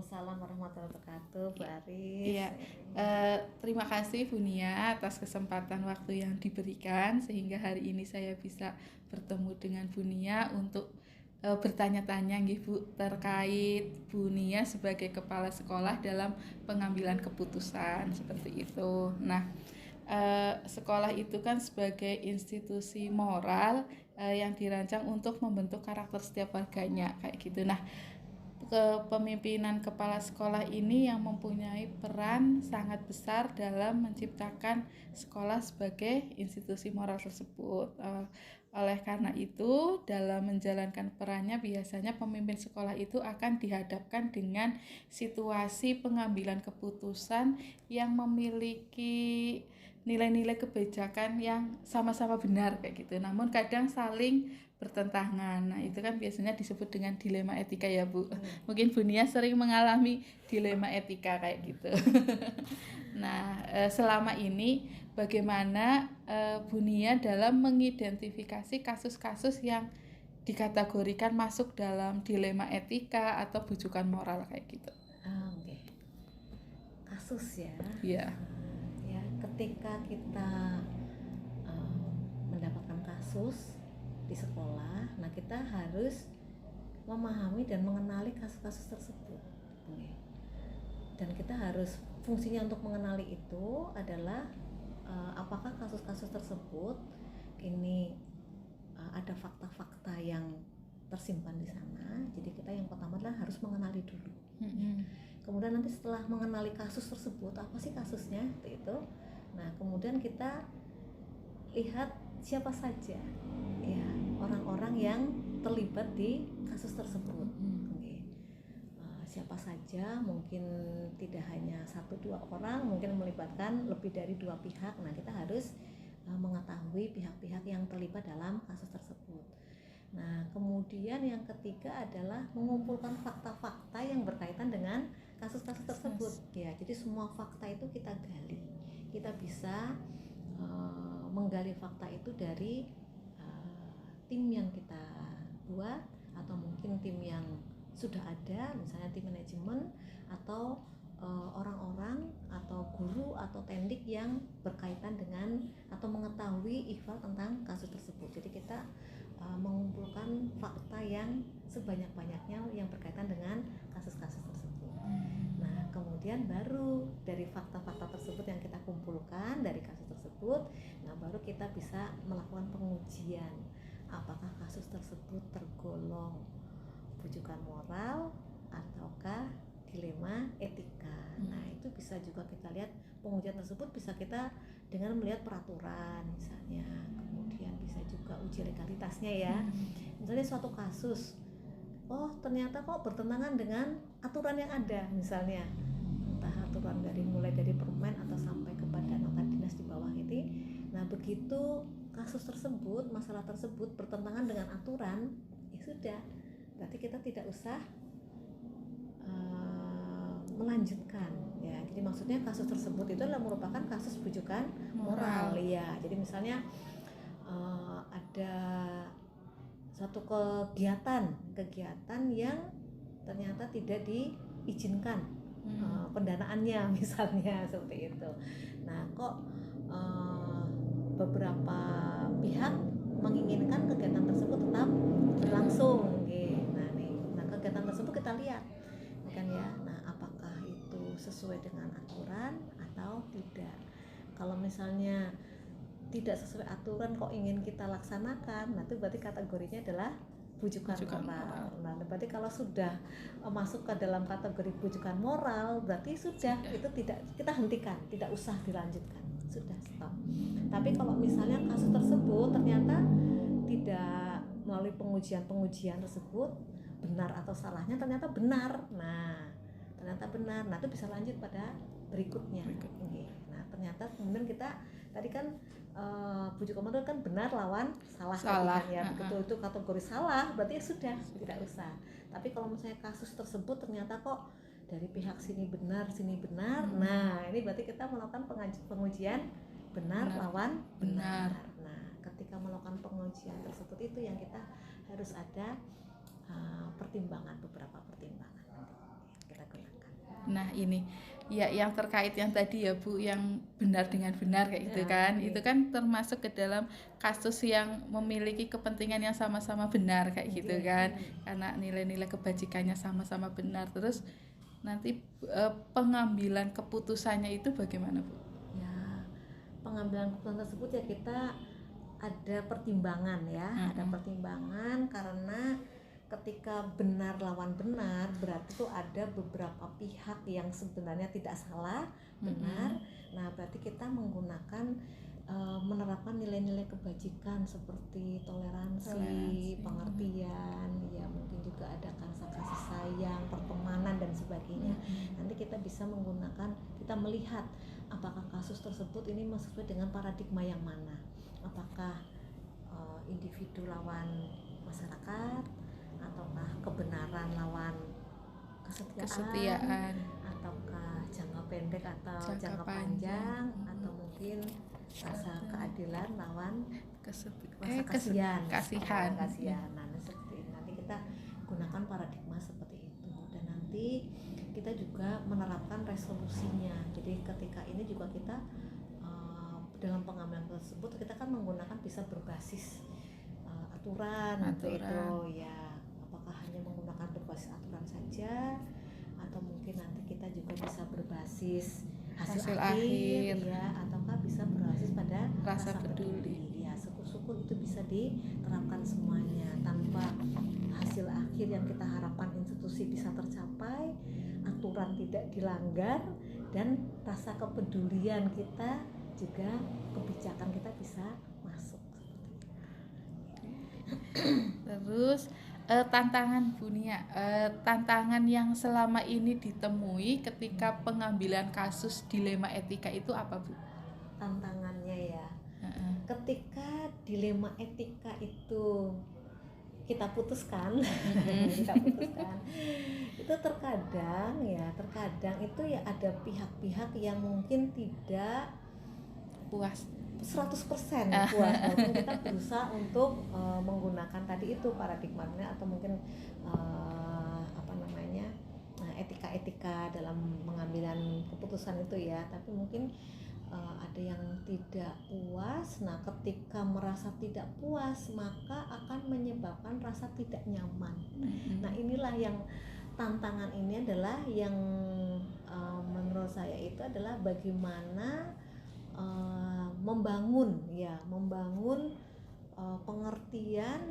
Waalaikumsalam warahmatullahi wabarakatuh, Bu Aris. Iya, terima kasih Bu Nia atas kesempatan waktu yang diberikan sehingga hari ini saya bisa bertemu dengan Bu Nia untuk bertanya-tanya nggih Bu terkait Bu Nia sebagai kepala sekolah dalam pengambilan keputusan seperti itu. Nah, sekolah itu kan sebagai institusi moral yang dirancang untuk membentuk karakter setiap warganya kayak gitu. Nah, kepemimpinan kepala sekolah ini yang mempunyai peran sangat besar dalam menciptakan sekolah sebagai institusi moral tersebut. Oleh karena itu, dalam menjalankan perannya biasanya pemimpin sekolah itu akan dihadapkan dengan situasi pengambilan keputusan yang memiliki nilai-nilai kebijakan yang sama-sama benar kayak gitu. Namun kadang saling bertentangan. Nah, itu kan biasanya disebut dengan dilema etika ya, Bu. Mungkin Bu Nia sering mengalami dilema etika kayak gitu. Nah, selama ini bagaimana Bu Nia dalam mengidentifikasi kasus-kasus yang dikategorikan masuk dalam dilema etika atau bujukan moral kayak gitu? Oke. Kasus ya. Iya. Ya, ketika kita mendapatkan kasus di sekolah, nah kita harus memahami dan mengenali kasus-kasus tersebut. Oke. Dan kita harus fungsinya untuk mengenali itu adalah apakah kasus-kasus tersebut ini ada fakta-fakta yang tersimpan di sana. Jadi kita yang pertama adalah harus mengenali dulu. Kemudian nanti setelah mengenali kasus tersebut, apa sih kasusnya itu. Nah, kemudian kita lihat siapa saja ya orang-orang yang terlibat di kasus tersebut. Siapa saja, mungkin tidak hanya 1-2 orang, mungkin melibatkan lebih dari 2 pihak. Nah, kita harus mengetahui pihak-pihak yang terlibat dalam kasus tersebut. Nah, kemudian yang ketiga adalah mengumpulkan fakta-fakta yang berkaitan dengan kasus-kasus tersebut. Ya, jadi semua fakta itu kita gali. Kita bisa menggali fakta itu dari tim yang kita buat atau mungkin tim yang sudah ada, misalnya tim manajemen atau orang-orang atau guru atau tendik yang berkaitan dengan atau mengetahui ihwal tentang kasus tersebut. Jadi kita mengumpulkan fakta yang sebanyak-banyaknya yang berkaitan dengan kasus-kasus tersebut. Nah, kemudian baru dari fakta-fakta tersebut yang kita kumpulkan dari kasus tersebut, nah baru kita bisa melakukan pengujian apakah kasus tersebut tergolong bujukan moral ataukah dilema etika. Nah, itu bisa juga kita lihat pengujian tersebut bisa kita dengan melihat peraturan misalnya, kemudian bisa juga uji legalitasnya ya. Misalnya suatu kasus, oh ternyata kok bertentangan dengan aturan yang ada misalnya, entah aturan mulai dari permen atau sampai kepada nota dinas di bawah itu. Nah, begitu kasus tersebut, masalah tersebut bertentangan dengan aturan, ya sudah, berarti kita tidak usah melanjutkan ya. Jadi maksudnya kasus tersebut itu adalah merupakan kasus bujukan moral ya. Jadi misalnya ada suatu kegiatan yang ternyata tidak diizinkan pendanaannya misalnya seperti itu. Nah, kok beberapa pihak menginginkan kegiatan tersebut tetap berlangsung. Nah, kegiatan tersebut kita lihat kan ya. Nah, apakah itu sesuai dengan aturan atau tidak? Kalau misalnya tidak sesuai aturan kok ingin kita laksanakan, nah itu berarti kategorinya adalah bujukan moral. Nah, berarti kalau sudah masuk ke dalam kategori bujukan moral, berarti sudah itu tidak, kita hentikan, tidak usah dilanjutkan, sudah stop. Tapi kalau misalnya kasus tersebut ternyata tidak melalui pengujian tersebut benar atau salahnya ternyata benar, nah itu bisa lanjut pada berikutnya. Nah, ternyata kemudian kita tadi kan bujukan moral kan benar lawan salah. Ya, betul, itu kategori salah, berarti ya sudah tidak usah. Tapi kalau misalnya kasus tersebut ternyata kok dari pihak sini benar, nah ini berarti kita melakukan pengujian benar lawan benar. Nah, ketika melakukan pengujian tersebut itu yang kita harus ada beberapa pertimbangan kita gunakan. Nah ini ya yang terkait yang tadi ya Bu, yang benar dengan benar kayak gitu Ya, kan, oke. itu kan termasuk ke dalam kasus yang memiliki kepentingan yang sama-sama benar kayak gitu Oke. kan, karena nilai-nilai kebajikannya sama-sama benar. Terus nanti pengambilan keputusannya itu bagaimana Bu? Ya, pengambilan keputusan tersebut ya kita ada pertimbangan ya, ada pertimbangan karena ketika benar lawan benar berarti tuh ada beberapa pihak yang sebenarnya tidak salah, benar. Nah, berarti kita menggunakan menerapkan nilai-nilai kebajikan seperti toleransi, pengertian, ya mungkin juga ada kasih sayang, pertemanan dan sebagainya. Nanti kita bisa menggunakan, kita melihat apakah kasus tersebut ini sesuai dengan paradigma yang mana. Apakah individu lawan masyarakat, ataukah kebenaran lawan kesetiaan, ataukah jangka pendek atau jangka panjang, atau mungkin rasa keadilan lawan rasa kasihan. Nah, seperti ini. Nanti kita gunakan paradigma seperti itu, dan nanti kita juga menerapkan resolusinya. Jadi ketika ini juga kita dalam pengambilan tersebut kita kan menggunakan bisa berbasis aturan. Itu ya, apakah hanya menggunakan berbasis aturan saja, atau mungkin nanti kita juga bisa berbasis hasil akhir ya, ataukah bisa berbasis pada rasa peduli. Ya, syukur-syukur itu bisa diterapkan semuanya tanpa hasil akhir yang kita harapkan institusi bisa tercapai, aturan tidak dilanggar, dan rasa kepedulian kita juga kebijakan kita bisa masuk. Terus tantangan Bu Nia, tantangan yang selama ini ditemui ketika pengambilan kasus dilema etika itu apa Bu? Tantangannya ya, ketika dilema etika itu kita putuskan, itu terkadang itu ya ada pihak-pihak yang mungkin tidak puas 100% puas, walaupun kita berusaha untuk menggunakan tadi itu paradigmanya, atau mungkin etika-etika dalam pengambilan keputusan itu ya, tapi mungkin ada yang tidak puas. Nah, ketika merasa tidak puas maka akan menyebabkan rasa tidak nyaman. Nah, inilah yang tantangan ini adalah yang menurut saya itu adalah bagaimana membangun pengertian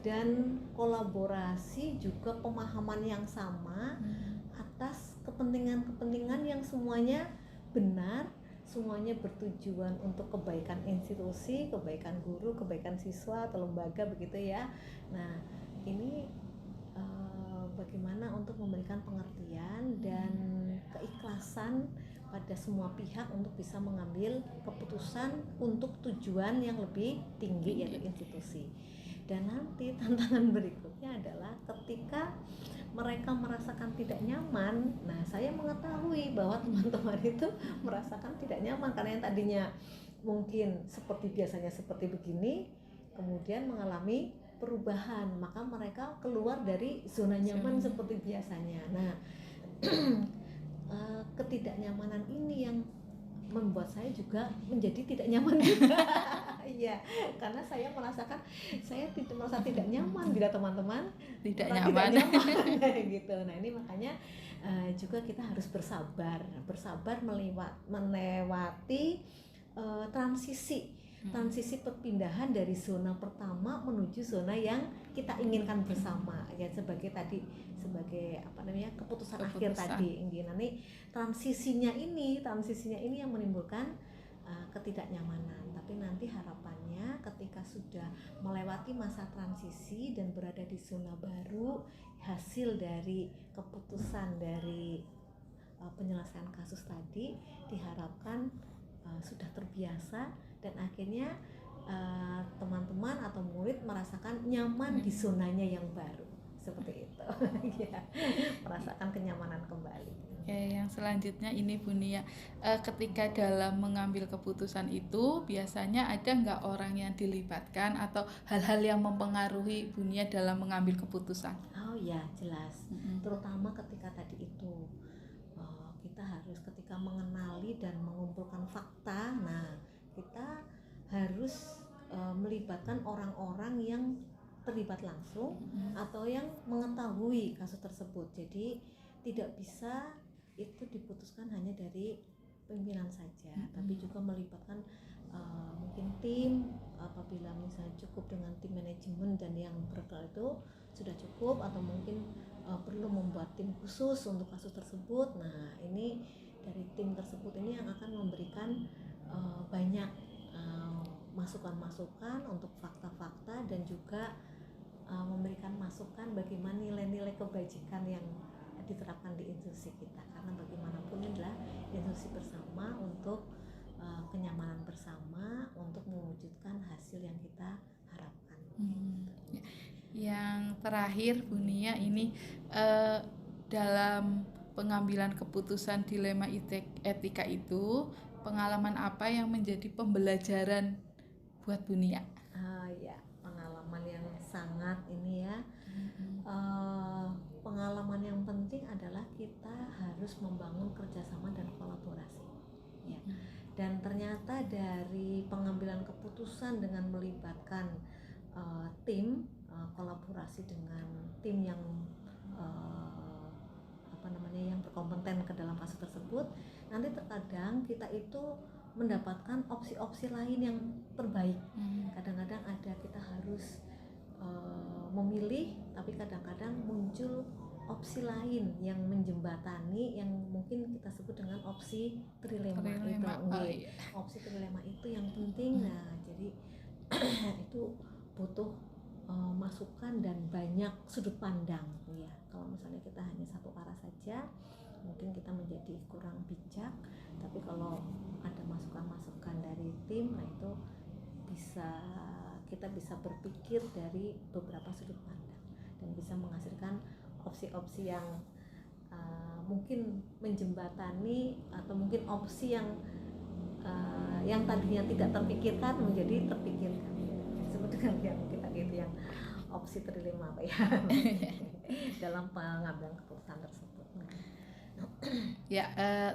dan kolaborasi, juga pemahaman yang sama atas kepentingan-kepentingan yang semuanya benar, semuanya bertujuan untuk kebaikan institusi, kebaikan guru, kebaikan siswa atau lembaga begitu ya. Nah, ini bagaimana untuk memberikan pengertian dan keikhlasan pada semua pihak untuk bisa mengambil keputusan untuk tujuan yang lebih tinggi, yaitu institusi. Dan nanti tantangan berikutnya adalah ketika mereka merasakan tidak nyaman. Nah, saya mengetahui bahwa teman-teman itu merasakan tidak nyaman karena yang tadinya mungkin seperti biasanya seperti begini, kemudian mengalami perubahan, maka mereka keluar dari zona nyaman seperti biasanya. Nah, ketidaknyamanan ini yang membuat saya juga menjadi tidak nyaman juga. Iya, karena saya merasakan saya merasa tidak nyaman bila teman-teman tidak nyaman gitu. Nah, ini makanya juga kita harus bersabar melewati transisi perpindahan dari zona pertama menuju zona yang kita inginkan bersama ya, sebagai keputusan akhir tadi. Nanti transisinya ini yang menimbulkan ketidaknyamanan. Tapi nanti harapannya ketika sudah melewati masa transisi dan berada di zona baru, hasil dari keputusan dari penyelesaian kasus tadi diharapkan sudah terbiasa, dan akhirnya teman-teman atau murid merasakan nyaman di zonanya yang baru, seperti itu. Ya, merasakan kenyamanan kembali. Yang selanjutnya ini Bu Nia, ketika dalam mengambil keputusan itu biasanya ada nggak orang yang dilibatkan atau hal-hal yang mempengaruhi Bu Nia dalam mengambil keputusan? Oh ya, jelas. Terutama ketika tadi itu kita harus ketika mengenali dan mengumpulkan fakta, nah kita harus melibatkan orang-orang yang terlibat langsung atau yang mengetahui kasus tersebut. Jadi tidak bisa itu diputuskan hanya dari pimpinan saja, tapi juga melibatkan mungkin tim, apabila misalnya cukup dengan tim manajemen dan yang bergerak itu sudah cukup, atau mungkin perlu membuat tim khusus untuk kasus tersebut. Nah ini dari tim tersebut ini yang akan memberikan banyak masukan-masukan untuk fakta-fakta, dan juga memberikan masukan bagaimana nilai-nilai kebajikan yang diterapkan di institusi kita, karena bagaimanapun ini adalah institusi bersama untuk kenyamanan bersama untuk mewujudkan hasil yang kita harapkan. Yang terakhir Bu Nia, ini dalam pengambilan keputusan dilema etika itu, pengalaman apa yang menjadi pembelajaran buat Bu Nia? Ya, pengalaman yang sangat ini ya. Pengalaman yang penting adalah kita harus membangun kerjasama dan kolaborasi. Ya. Dan ternyata dari pengambilan keputusan dengan melibatkan tim, kolaborasi dengan tim yang yang berkompeten ke dalam kasus tersebut, nanti terkadang kita itu mendapatkan opsi-opsi lain yang terbaik. Kadang-kadang ada kita harus memilih, tapi kadang-kadang muncul opsi lain yang menjembatani, yang mungkin kita sebut dengan opsi trilema. Itu opsi trilema itu yang penting. Nah jadi itu butuh masukan dan banyak sudut pandang ya. Kalau misalnya kita hanya satu arah saja, mungkin kita menjadi kurang bijak, tapi kalau ada masukan-masukan dari tim, nah itu kita bisa berpikir dari beberapa sudut pandang dan bisa menghasilkan opsi-opsi yang mungkin menjembatani, atau mungkin opsi yang tadinya tidak terpikirkan menjadi terpikirkan. Disebut dengan yang kita itu yang opsi trilema apa ya dalam pengambilan keputusan tersebut. Ya,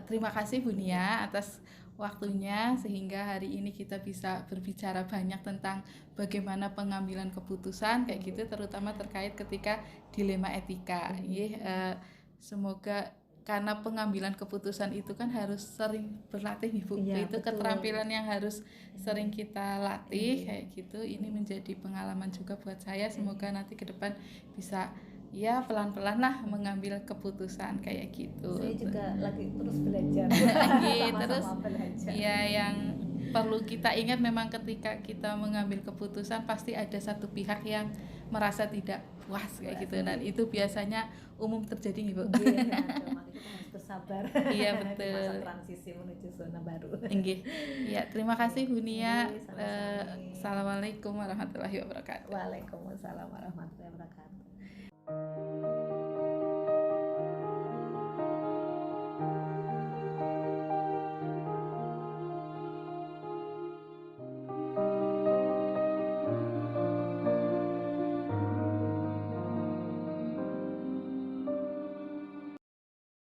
terima kasih Bu Nia atas waktunya, sehingga hari ini kita bisa berbicara banyak tentang bagaimana pengambilan keputusan kayak gitu, terutama terkait ketika dilema etika. Semoga, karena pengambilan keputusan itu kan harus sering berlatih nih Bu. Ya, itu betul. Keterampilan yang harus sering kita latih kayak gitu. Ini menjadi pengalaman juga buat saya. Semoga nanti ke depan bisa ya pelan-pelan lah mengambil keputusan kayak gitu. Saya juga lagi terus belajar. Terus ya, yang perlu kita ingat memang ketika kita mengambil keputusan pasti ada satu pihak yang merasa tidak puas kayak gitu, dan itu biasanya umum terjadi nih Bu. Iya, makanya kita harus bersabar. Iya betul. Masa transisi menuju zona baru. Ya, terima kasih Bu Nia. Assalamualaikum warahmatullahi wabarakatuh. Waalaikumsalam warahmatullahi wabarakatuh.